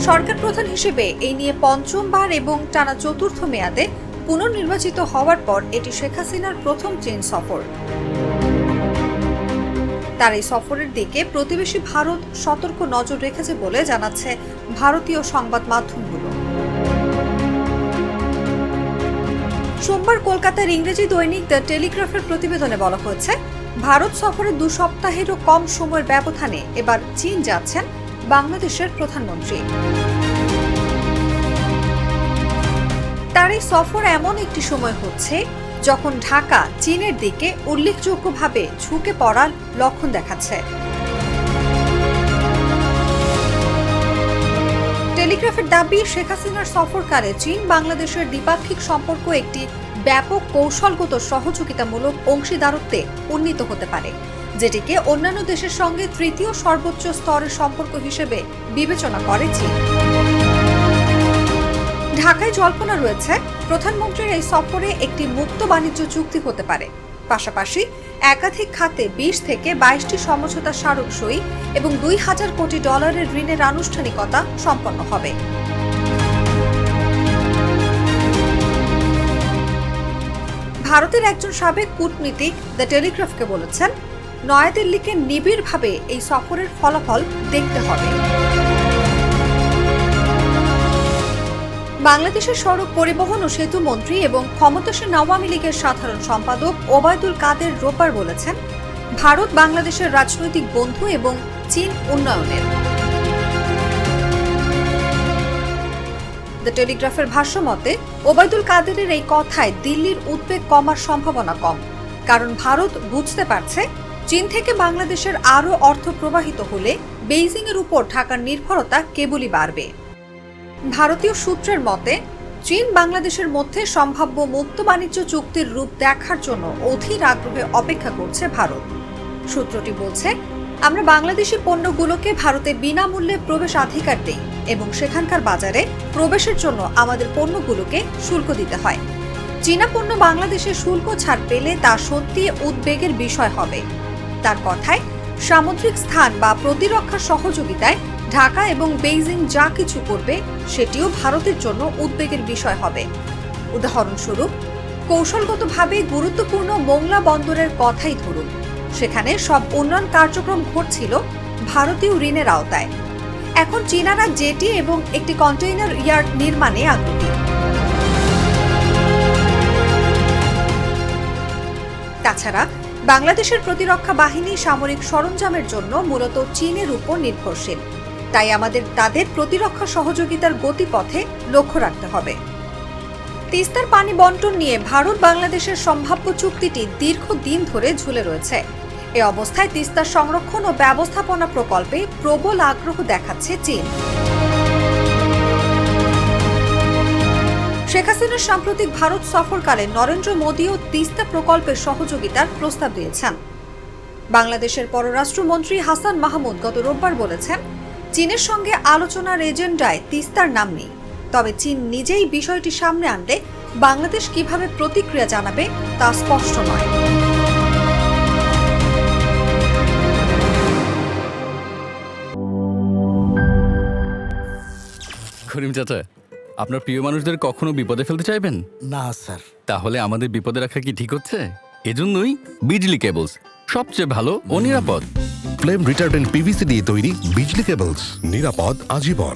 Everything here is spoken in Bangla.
সরকার প্রধান হিসেবে এই নিয়ে পঞ্চমবার এবং টানা চতুর্থ মেয়াদে পুনর্নির্বাচিত হওয়ার পর এটি শেখ হাসিনার প্রথম চীন সফর। তার এই সফরের দিকে প্রতিবেশী ভারত সতর্ক নজর রেখেছে বলে জানাচ্ছে ভারতীয় সংবাদ মাধ্যমগুলো। সোমবার কলকাতার ইংরেজি দৈনিক দ্য টেলিগ্রাফের প্রতিবেদনে বলা হয়েছে, ভারত সফরে 2 সপ্তাহেরও কম সময়ের ব্যবধানে এবার চীন যাচ্ছেন বাংলাদেশের প্রধানমন্ত্রী। তার এই সফর এমন একটি সময় হচ্ছে যখন ঢাকা চীনের দিকে উল্লেখযোগ্যভাবে ঝুঁকে পড়ার লক্ষণ দেখাচ্ছে। টেলিগ্রাফের দাবি, শেখ হাসিনার সফরকালে চীন বাংলাদেশের দ্বিপাক্ষিক সম্পর্ক একটি ব্যাপক কৌশলগত সহযোগিতামূলক অংশীদারত্বে উন্নীত হতে পারে, যেটিকে অন্যান্য দেশের সঙ্গে তৃতীয় সর্বোচ্চ স্তরের সম্পর্ক হিসেবে বিবেচনা করে চীন। ঢাকায় জল্পনা রয়েছে, প্রধানমন্ত্রীর এই সফরে একটি মুক্ত বাণিজ্য চুক্তি হতে পারে। পাশাপাশি একাধিক খাতে 20 থেকে 22টি সমঝোতা স্মারক সই এবং $2000 কোটি ঋণের আনুষ্ঠানিকতা সম্পন্ন হবে। ভারতের একজন সাবেক কূটনীতিক দ্য টেলিগ্রাফকে বলেছেন, নয়াদিল্লিকে নিবিড়ভাবে এই সফরের ফলাফল দেখতে হবে। বাংলাদেশের সড়ক পরিবহন ও সেতু মন্ত্রী এবং ক্ষমতাসীন আওয়ামী লীগের সাধারণ সম্পাদক ওবায়দুল কাদের রোববার বলেছেন, ভারত বাংলাদেশের রাজনৈতিক বন্ধু এবং চীন উন্নয়নের। দ্য টেলিগ্রাফের ভাষ্য মতে, ওবায়দুল কাদেরের এই কথায় দিল্লির উদ্বেগ কমার সম্ভাবনা কম, কারণ ভারত বুঝতে পারছে চীন থেকে বাংলাদেশের আরও অর্থ প্রবাহিত হলে বেইজিং এর উপর ঢাকার নির্ভরতা কেবলই বাড়বে। ভারতীয় সূত্রের মতে, চীন বাংলাদেশের মধ্যে সম্ভাব্য মুক্ত বাণিজ্য চুক্তির রূপ দেখার জন্য অধীর আগ্রহে অপেক্ষা করছে ভারত। সূত্রটি বলছে, আমরা বাংলাদেশি পণ্যগুলোকে ভারতে বিনামূল্যে প্রবেশাধিকার দেই এবং সেখানকার বাজারে প্রবেশের জন্য আমাদের পণ্যগুলোকে শুল্ক দিতে হয়। চীনা পণ্য বাংলাদেশে শুল্ক ছাড় পেলে তা সত্যি উদ্বেগের বিষয় হবে। তার কথায়, সামুদ্রিক স্থান বা প্রতিরক্ষা সহযোগিতায় ঢাকা এবং বেইজিং যা কিছু করবে সেটিও ভারতের জন্য উদ্বেগের বিষয় হবে। উদাহরণস্বরূপ, কৌশলগতভাবে গুরুত্বপূর্ণ মোংলা বন্দরের কথাই ধরুন, সেখানে সব উন্নয়ন কার্যক্রম ঘটছিল ভারতীয় ঋণের আওতায়। এখন চীনারা জেটি এবং একটি কন্টেইনার ইয়ার্ড নির্মাণে আগ্রহী। তাছাড়া বাংলাদেশের প্রতিরক্ষা বাহিনী সামরিক সরঞ্জামের জন্য মূলত চীনের উপর নির্ভরশীল, তাই আমাদের তাদের প্রতিরক্ষা সহযোগিতার গতিপথে লক্ষ্য রাখতে হবে। তিস্তার পানি বন্টন নিয়ে ভারত বাংলাদেশের সম্ভাব্য চুক্তিটি দীর্ঘদিন ধরে ঝুলে রয়েছে। এ অবস্থায় তিস্তার সংরক্ষণ ও ব্যবস্থাপনা প্রকল্পে প্রবল আগ্রহ দেখাচ্ছে চীন। শেখ হাসিনার সাম্প্রতিক ভারত সফরকালে নরেন্দ্র মোদীও তিস্তা প্রকল্পের সহযোগিতার প্রস্তাব দিয়েছেন। বাংলাদেশের পররাষ্ট্রমন্ত্রী হাসান মাহমুদ গত রোববার বলেছেন, চীনের সঙ্গে আলোচনার এজেন্ডায় তিস্তার নাম নেই, তবে চীন নিজেই বিষয়টি সামনে আনলে বাংলাদেশ কিভাবে প্রতিক্রিয়া জানাবে তা স্পষ্ট নয়। করিম চাচা, আপনার প্রিয় মানুষদের কখনো বিপদে ফেলতে চাইবেন না স্যার। তাহলে আমাদের বিপদে রাখা কি ঠিক হচ্ছে? এজন্যই বিজলি কেবলস সবচেয়ে ভালো ও নিরাপদ। ফ্লেম রিটার্ডেন্ট পিভিসি দিয়ে তৈরি বিজলি কেবলস, নিরাপদ আজীবন।